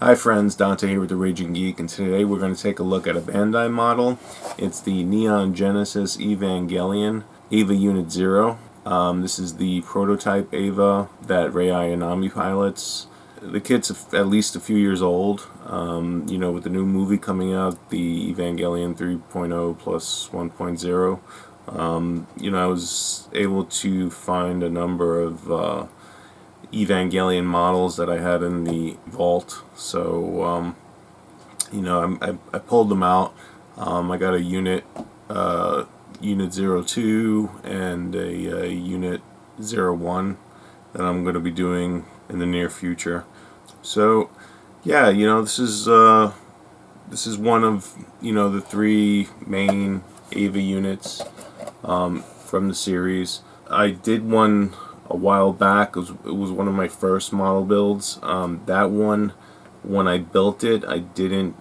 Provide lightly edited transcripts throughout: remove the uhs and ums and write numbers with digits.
Hi friends, Dante here with the Raging Geek, and today we're going to take a look at a Bandai model. It's the Neon Genesis Evangelion EVA Unit 0. This is the prototype EVA that Rei Ayanami pilots. The kit's at least a few years old. With the new movie coming out, the Evangelion 3.0 plus 1.0. I was able to find a number of Evangelion models that I had in the vault, so I pulled them out. I got a unit 02 and a unit 01 that I'm going to be doing in the near future. So yeah, this is one of the three main EVA units from the series. I did one a while back. It was one of my first model builds. That one, when I built it, I didn't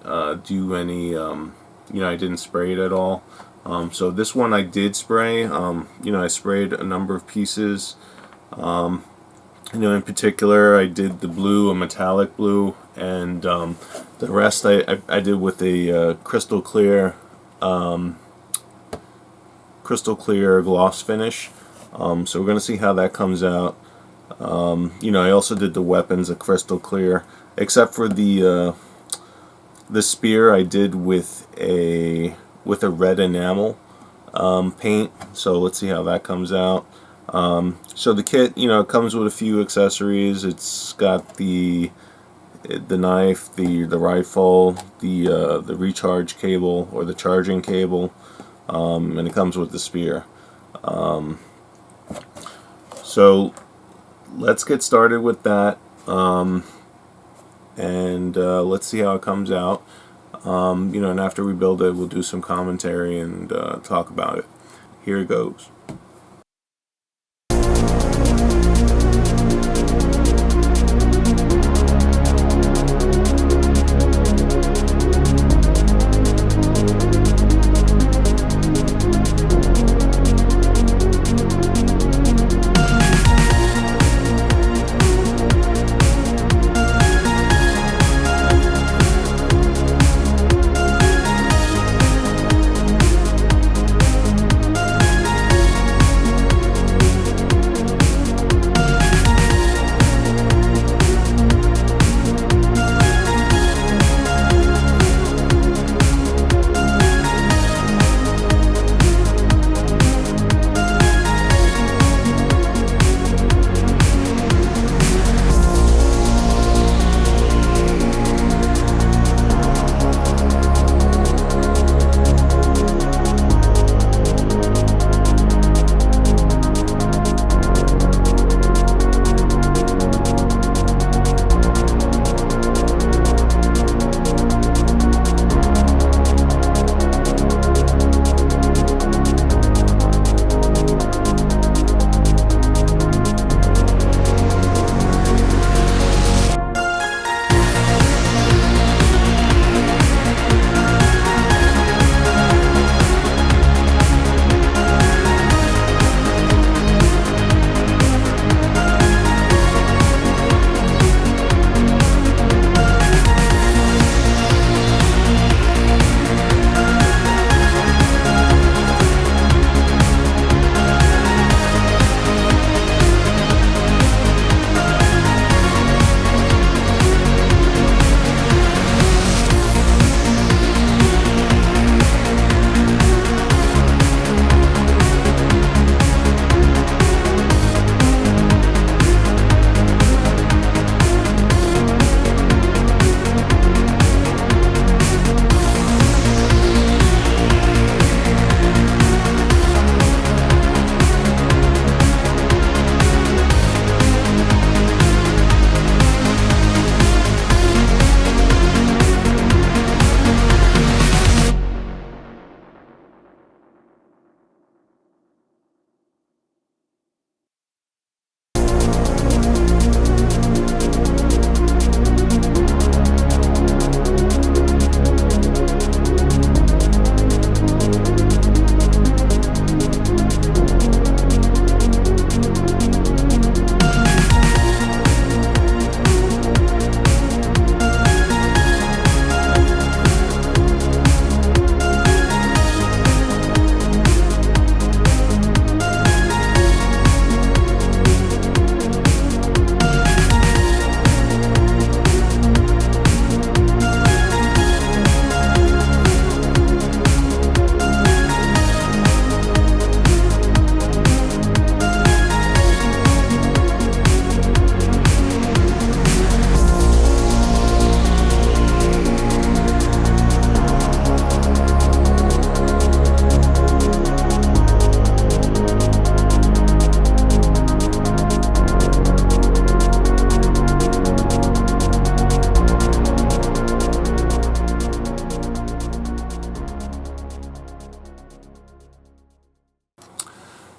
do any, I didn't spray it at all. So this one I did spray. I sprayed a number of pieces. In particular, I did the blue, a metallic blue, and the rest I did with a crystal clear gloss finish. So we're going to see how that comes out. I also did the weapons a crystal clear, except for the spear I did with a red enamel paint. So let's see how that comes out. So the kit, it comes with a few accessories. It's got the knife, the rifle, the recharge cable or the charging cable, and it comes with the spear. So let's get started with that, and let's see how it comes out. And after we build it, we'll do some commentary and talk about it. Here it goes.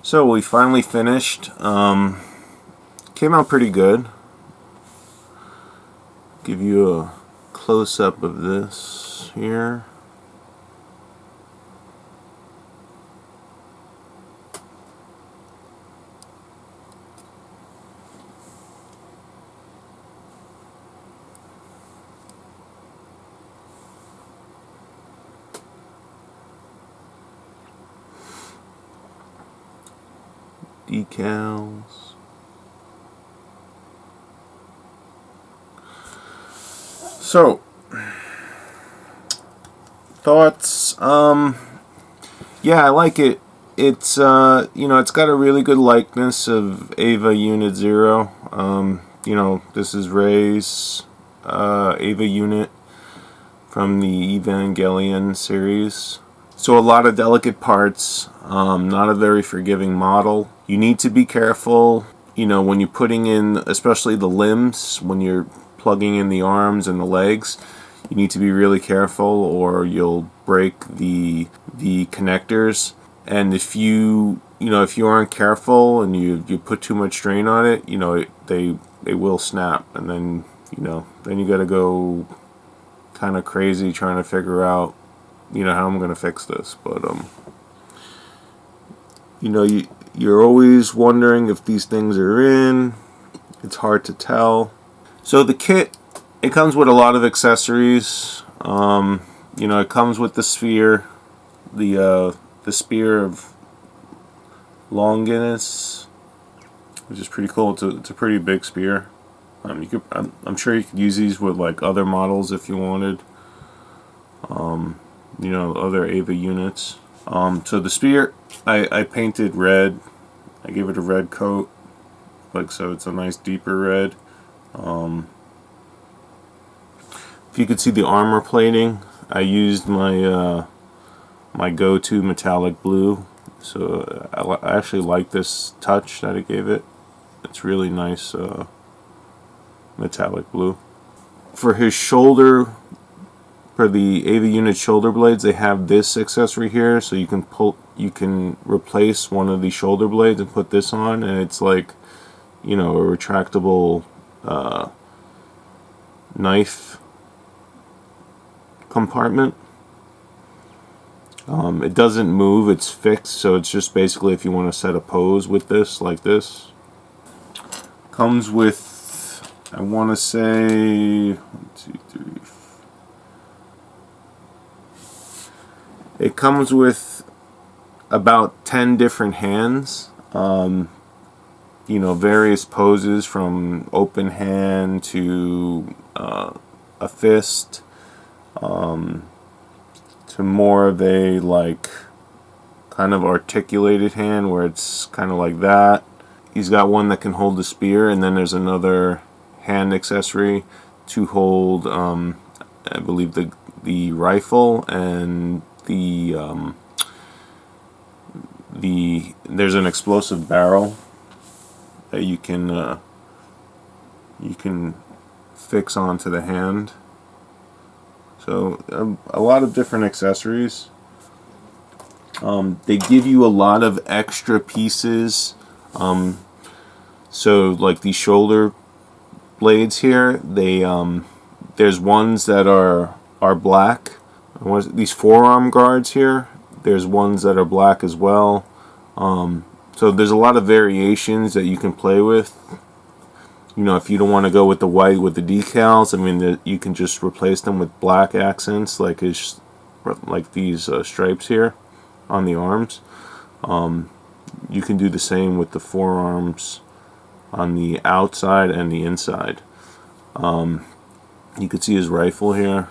So we finally finished. Came out pretty good. Give you a close-up of this here. Decals. So, thoughts. Yeah, I like it. It's it's got a really good likeness of EVA Unit 0. This is Ray's EVA unit from the Evangelion series. So a lot of delicate parts, not a very forgiving model. You need to be careful, when you're putting in, especially the limbs, when you're plugging in the arms and the legs, you need to be really careful or you'll break the connectors. And if you aren't careful and you put too much strain on it, they will snap, and then you got to go kind of crazy trying to figure out how I'm going to fix this. But you're always wondering if these things are in. It's hard to tell. So the kit, it comes with a lot of accessories. It comes with the sphere, the spear of Longinus, which is pretty cool. It's a pretty big spear. I'm sure you could use these with like other models if you wanted. Other EVA units. So the spear, I painted red. I gave it a red coat, so it's a nice deeper red. If you could see the armor plating, I used my my go-to metallic blue. So I actually like this touch that it gave it. It's really nice metallic blue. For his shoulder, for the EVA unit shoulder blades, they have this accessory here, so you can replace one of the shoulder blades and put this on, and it's like, a retractable knife compartment. It doesn't move, it's fixed, so it's just basically if you want to set a pose with this, like this. Comes with, I want to say, 1, 2, 3, 4. It comes with about 10 different hands. Various poses from open hand to a fist, to more of a kind of articulated hand where it's kind of like that. He's got one that can hold the spear, and then there's another hand accessory to hold, I believe, the rifle, and there's an explosive barrel that you can fix onto the hand. So a lot of different accessories. They give you a lot of extra pieces. So like these shoulder blades here, there's ones that are black. These forearm guards here, there's ones that are black as well. So there's a lot of variations that you can play with. If you don't want to go with the white with the decals, you can just replace them with black accents, like these stripes here on the arms. You can do the same with the forearms on the outside and the inside. You can see his rifle here.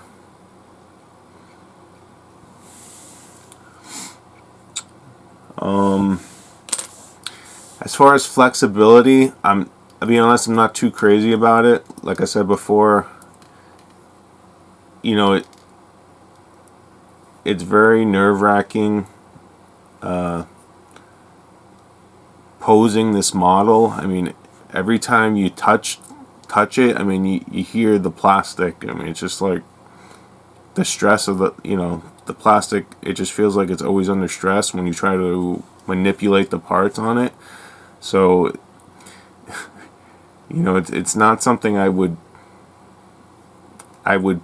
As far as flexibility, I'll be honest, I'm not too crazy about it. Like I said before, it's very nerve-wracking posing this model. Every time you touch it, you hear the plastic. It's just like the stress of the plastic. It just feels like it's always under stress when you try to manipulate the parts on it. So, you know, it's not something I would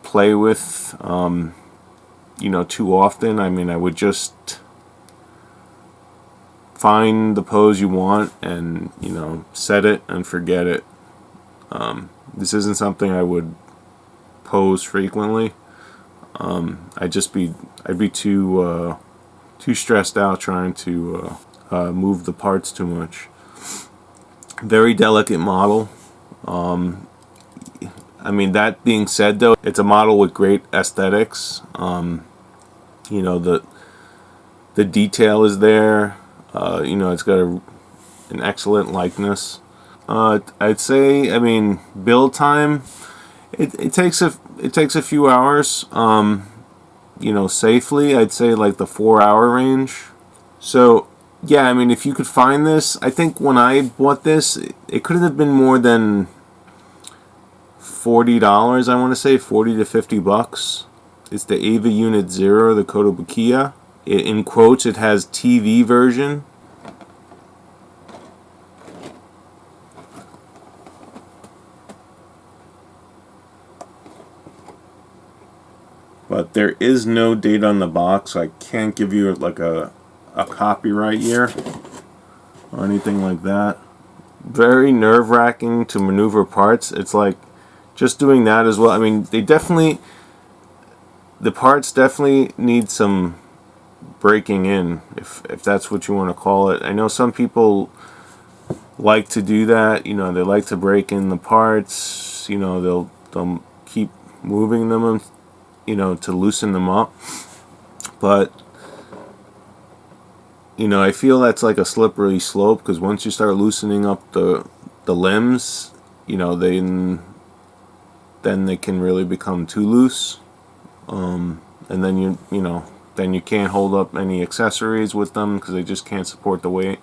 play with, you know, too often. I mean, I would just find the pose you want and, you know, set it and forget it. This isn't something I would pose frequently. I'd be too stressed out trying to move the parts too much. Very delicate model. I mean, that being said, though, it's a model with great aesthetics. You know, the detail is there. You know, it's got an excellent likeness. I'd say, I mean, build time, it takes a few hours. You know, safely, I'd say like the 4-hour range. So yeah, I mean, if you could find this, I think when I bought this, it could have been more than $40. I want to say 40 to 50 bucks. It's the EVA Unit 0, the Kotobukiya. In quotes, it has TV version. But there is no date on the box, so I can't give you like a copyright year or anything like that. Very nerve-wracking to maneuver parts. It's like just doing that as well. I mean, the parts definitely need some breaking in, if that's what you want to call it. I know some people like to do that. You know, they like to break in the parts. You know, they'll keep moving them and, you know, to loosen them up. But, you know, I feel that's like a slippery slope, because once you start loosening up the limbs, you know, then they can really become too loose. And then you know, then you can't hold up any accessories with them because they just can't support the weight.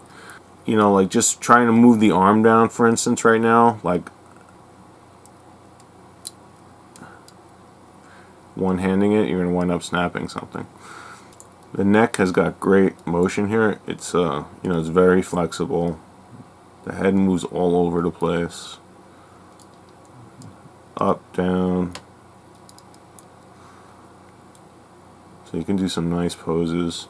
You know, like just trying to move the arm down, for instance, right now, like one-handing it, you're going to wind up snapping something. The neck has got great motion here. It's you know, it's very flexible. The head moves all over the place. Up, down. So you can do some nice poses.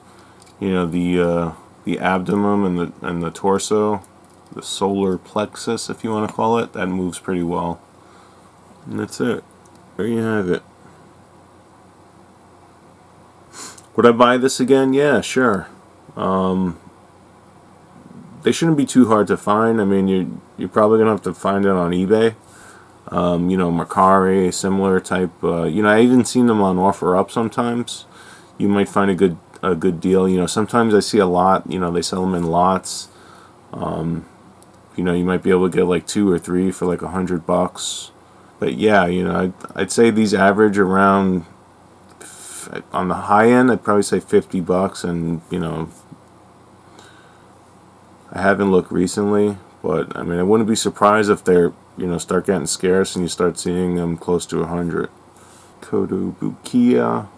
You know, the abdomen and the torso, the solar plexus, if you want to call it, that moves pretty well. And that's it. There you have it. Would I buy this again? Yeah, sure. They shouldn't be too hard to find. I mean, you're probably gonna have to find it on eBay. You know, Mercari, similar type. You know, I even seen them on OfferUp sometimes. You might find a good deal. You know, sometimes I see a lot. You know, they sell them in lots. You know, you might be able to get like 2 or 3 for like $100. But yeah, you know, I'd say these average around, on the high end, I'd probably say $50. And you know, I haven't looked recently, but I mean, I wouldn't be surprised if they're, you know, start getting scarce and you start seeing them close to 100. Kotobukiya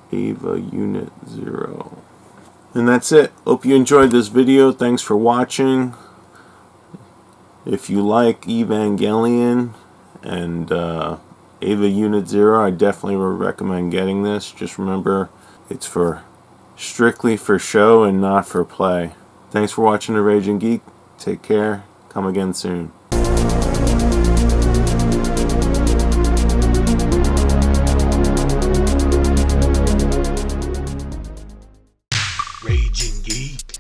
EVA Unit 0. And that's it. Hope you enjoyed this video. Thanks for watching. If you like Evangelion and EVA Unit 0, I definitely would recommend getting this. Just remember, it's strictly for show and not for play. Thanks for watching The Raging Geek. Take care. Come again soon. Raging Geek,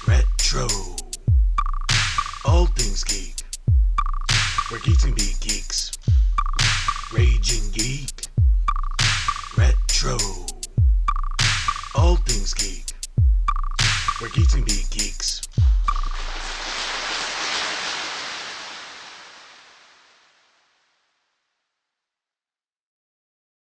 Retro, all things geek, where geeks can be geeks. Raging Geek, Retro, all things geek, where geeks can be